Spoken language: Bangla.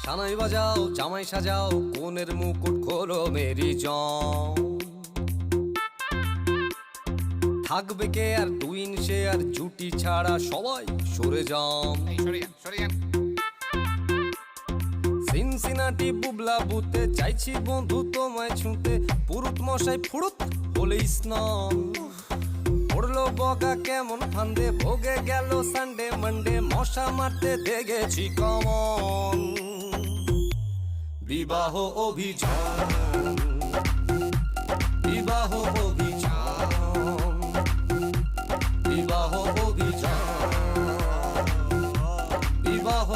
সানাই বাজাও জামাই সাজাও কোনের মুকুট খোলো মেরি জম। থাকবে কে আর টুইন সে আর জুটি ছাড়া সবাই সরে যাম। সিনসিনাটি বুবলা বুতে চাইছি বন্ধু তোমায় ছুঁতে, পুরুত মশাই ফুরুত হলে স্নান। পড়লো বগা কেমন ফান্দে, ভোগে গেল সানডে মানডে, মশা মারতে দেখেছি কমন। বিবাহ অভিযান, বিবাহ অভিযান, বিবাহ অভিযান, বিবাহ